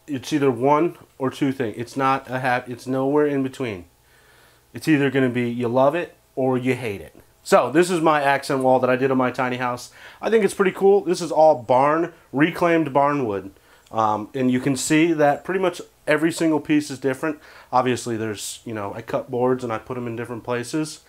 it's either one or two things. It's not a it's nowhere in between. It's either going to be you love it or you hate it. So this is my accent wall that I did on my tiny house. I think it's pretty cool. This is all reclaimed barn wood. And you can see that pretty much every single piece is different. Obviously there's, you know, I cut boards and I put them in different places.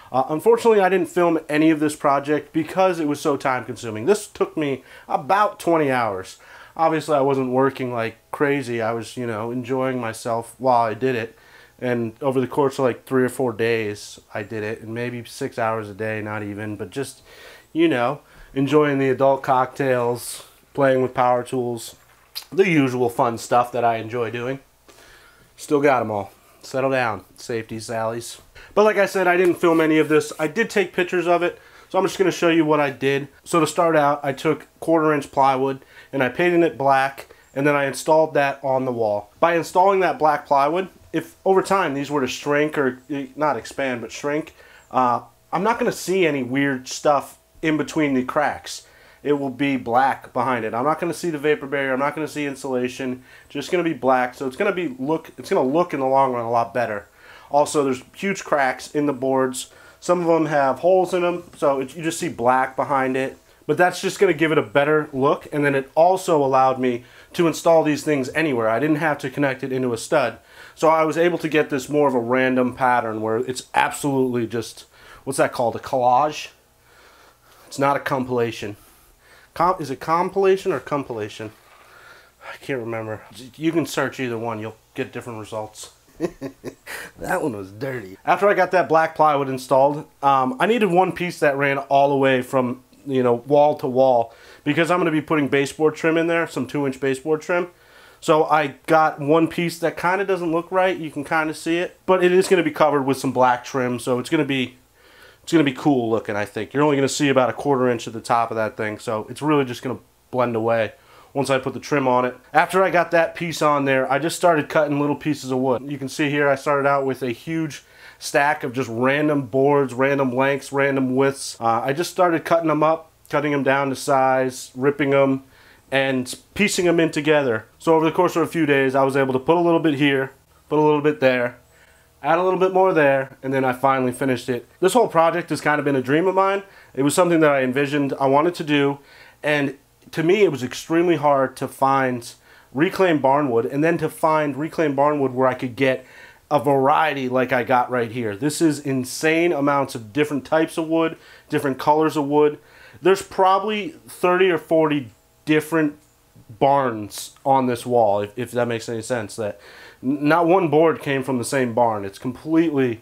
Unfortunately, I didn't film any of this project because it was so time consuming. This took me about 20 hours. Obviously, I wasn't working like crazy. I was, you know, enjoying myself while I did it. And over the course of like 3 or 4 days, I did it. And maybe 6 hours a day, not even. But just, you know, enjoying the adult cocktails, playing with power tools. The usual fun stuff that I enjoy doing. Still got them all. Settle down, safety sallies. But like I said, I didn't film any of this. I did take pictures of it, so I'm just going to show you what I did. So to start out, I took 1/4-inch plywood and I painted it black, and then I installed that on the wall. By installing that black plywood, if over time these were to shrink, or not expand, but shrink, I'm not going to see any weird stuff in between the cracks. It will be black behind it. I'm not going to see the vapor barrier. I'm not going to see insulation. Just going to be black. So it's going to look in the long run a lot better. Also, there's huge cracks in the boards. Some of them have holes in them, so you just see black behind it. But that's just going to give it a better look. And then it also allowed me to install these things anywhere. I didn't have to connect it into a stud. So I was able to get this more of a random pattern where it's absolutely just, what's that called, a collage? It's not a compilation. Is it compilation or compilation? I can't remember. You can search either one. You'll get different results. That one was dirty. After I got that black plywood installed, I needed one piece that ran all the way from, you know, wall to wall, because I'm going to be putting baseboard trim in there, some 2-inch baseboard trim. So I got one piece that kind of doesn't look right. You can kind of see it, but it is going to be covered with some black trim, so it's going to be cool looking, I think. You're only going to see about 1/4 inch at the top of that thing, so it's really just going to blend away once I put the trim on it. After I got that piece on there, I just started cutting little pieces of wood. You can see here I started out with a huge stack of just random boards, random lengths, random widths. I just started cutting them up, cutting them down to size, ripping them, and piecing them in together. So over the course of a few days, I was able to put a little bit here, put a little bit there, add a little bit more there, and then I finally finished it. This whole project has kind of been a dream of mine. It was something that I envisioned I wanted to do, and to me it was extremely hard to find reclaimed barnwood, and then to find reclaimed barnwood where I could get a variety like I got right here. This is insane amounts of different types of wood, different colors of wood. There's probably 30 or 40 different barns on this wall, if that makes any sense. That not one board came from the same barn. It's completely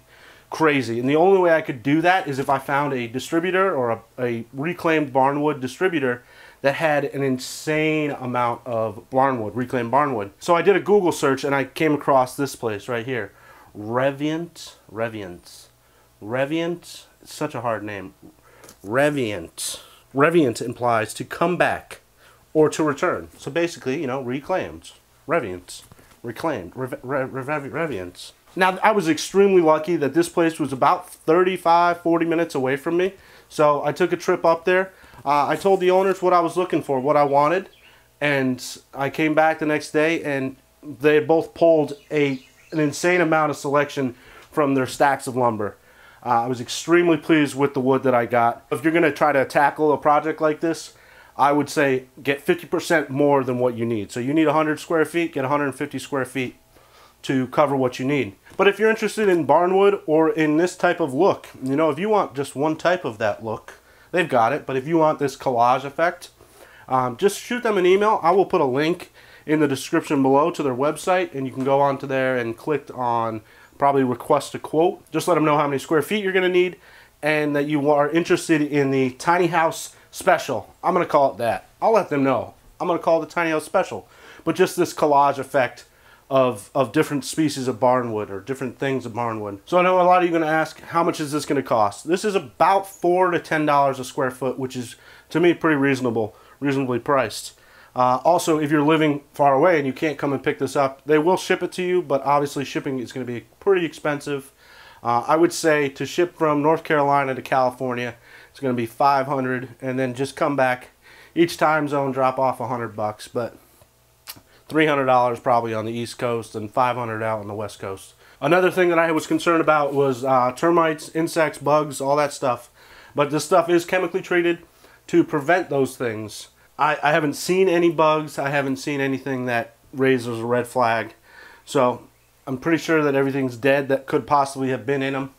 crazy, and the only way I could do that is if I found a distributor or a reclaimed barnwood distributor that had an insane amount of barnwood, reclaimed barnwood. So I did a Google search and I came across this place right here, Revient. It's such a hard name. Revient implies to come back or to return. So basically, you know, reclaimed. Revient. Reclaimed. Revient. Now, I was extremely lucky that this place was about 35-40 minutes away from me. So I took a trip up there. I told the owners what I was looking for, what I wanted. And I came back the next day and they had both pulled an insane amount of selection from their stacks of lumber. I was extremely pleased with the wood that I got. If you're going to try to tackle a project like this, I would say get 50% more than what you need. So you need 100 square feet, get 150 square feet to cover what you need. But if you're interested in barnwood or in this type of look, you know, if you want just one type of that look, they've got it. But if you want this collage effect, just shoot them an email. I will put a link in the description below to their website, and you can go onto there and click on probably request a quote. Just let them know how many square feet you're going to need and that you are interested in the tiny house special. I'm going to call it that. I'll let them know. I'm going to call it the tiny house special. But just this collage effect of different species of barnwood or different things of barnwood. So I know a lot of you are going to ask, how much is this going to cost? This is about $4 to $10 a square foot, which is, to me, pretty reasonably priced. Also, if you're living far away and you can't come and pick this up, they will ship it to you, but obviously shipping is going to be pretty expensive. I would say to ship from North Carolina to California, it's going to be $500, and then just come back each time zone, drop off $100 bucks. But $300 probably on the East Coast and $500 out on the West Coast. Another thing that I was concerned about was termites, insects, bugs, all that stuff. But this stuff is chemically treated to prevent those things. I haven't seen any bugs. I haven't seen anything that raises a red flag. So I'm pretty sure that everything's dead that could possibly have been in them.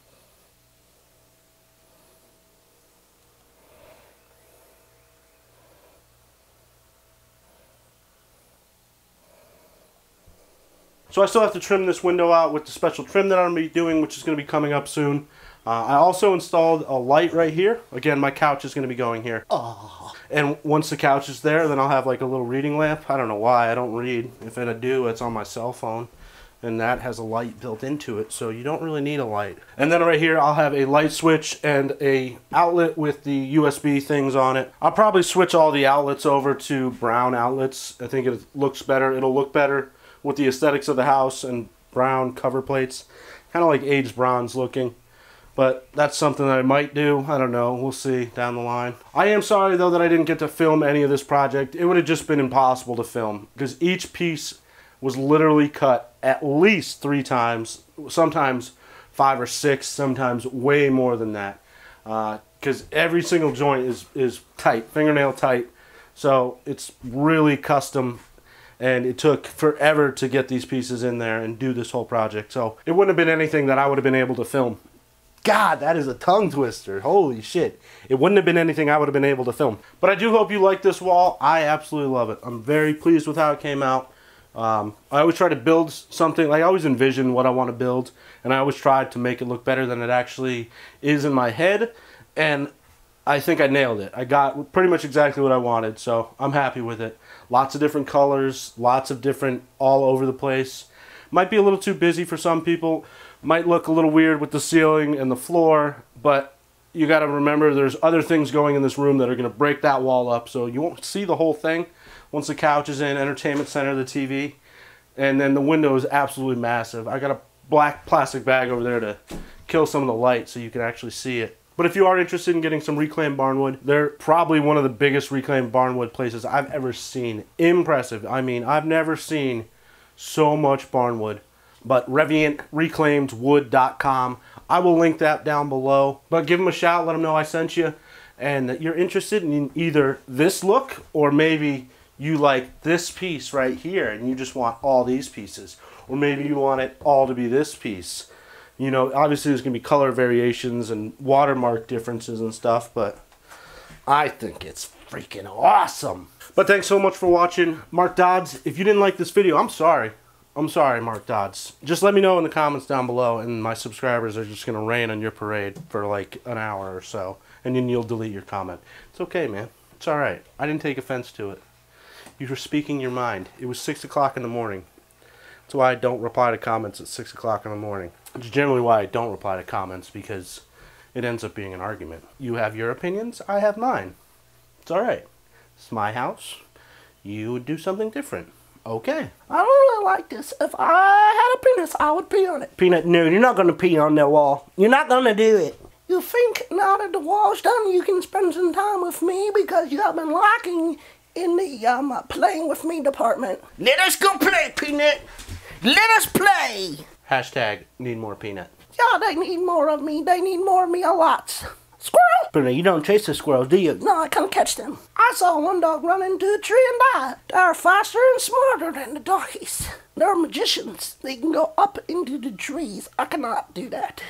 So I still have to trim this window out with the special trim that I'm going to be doing, which is going to be coming up soon. I also installed a light right here. Again, my couch is going to be going here. Oh. And once the couch is there, then I'll have like a little reading lamp. I don't know why I don't read. If I do, it's on my cell phone. And that has a light built into it, so you don't really need a light. And then right here, I'll have a light switch and a outlet with the USB things on it. I'll probably switch all the outlets over to brown outlets. I think it looks better. It'll look better with the aesthetics of the house and brown cover plates. Kind of like aged bronze looking. But that's something that I might do. I don't know. We'll see down the line. I am sorry, though, that I didn't get to film any of this project. It would have just been impossible to film because each piece was literally cut at least 3 times, sometimes 5 or 6, sometimes way more than that. Because every single joint is tight, fingernail tight. So it's really custom. And it took forever to get these pieces in there and do this whole project. So it wouldn't have been anything that I would have been able to film. God, that is a tongue twister. Holy shit. It wouldn't have been anything I would have been able to film. But I do hope you like this wall. I absolutely love it. I'm very pleased with how it came out. I always try to build something, like I always envision what I want to build. And I always try to make it look better than it actually is in my head. And I think I nailed it. I got pretty much exactly what I wanted, so I'm happy with it. Lots of different colors, lots of different all over the place. Might be a little too busy for some people. Might look a little weird with the ceiling and the floor, but you got to remember there's other things going in this room that are going to break that wall up, so you won't see the whole thing once the couch is in, entertainment center, the TV, and then the window is absolutely massive. I got a black plastic bag over there to kill some of the light so you can actually see it. But if you are interested in getting some reclaimed barnwood, they're probably one of the biggest reclaimed barnwood places I've ever seen. Impressive. I mean, I've never seen so much barnwood. But ReviantReclaimedWood.com. I will link that down below. But give them a shout, let them know I sent you. And that you're interested in either this look or maybe you like this piece right here and you just want all these pieces. Or maybe you want it all to be this piece. You know, obviously there's going to be color variations and watermark differences and stuff, but I think it's freaking awesome. But thanks so much for watching. Mark Dodds, if you didn't like this video, I'm sorry. I'm sorry, Mark Dodds. Just let me know in the comments down below, and my subscribers are just going to rain on your parade for like an hour or so, and then you'll delete your comment. It's okay, man. It's all right. I didn't take offense to it. You were speaking your mind. It was 6 o'clock in the morning. That's why I don't reply to comments at 6 o'clock in the morning. It's generally why I don't reply to comments, because it ends up being an argument. You have your opinions, I have mine. It's alright. It's my house. You would do something different. Okay. I don't really like this. If I had a penis, I would pee on it. Peanut, no, you're not going to pee on that wall. You're not going to do it. You think now that the wall's done, you can spend some time with me because you have been lacking in the playing with me department. Let us go play, Peanut. Let us play. Hashtag need more Peanut. Yeah, they need more of me. They need more of me a lot. Squirrel! Peanut, you don't chase the squirrels, do you? No, I can't catch them. I saw one dog run into a tree and die. They're faster and smarter than the doggies. They're magicians. They can go up into the trees. I cannot do that.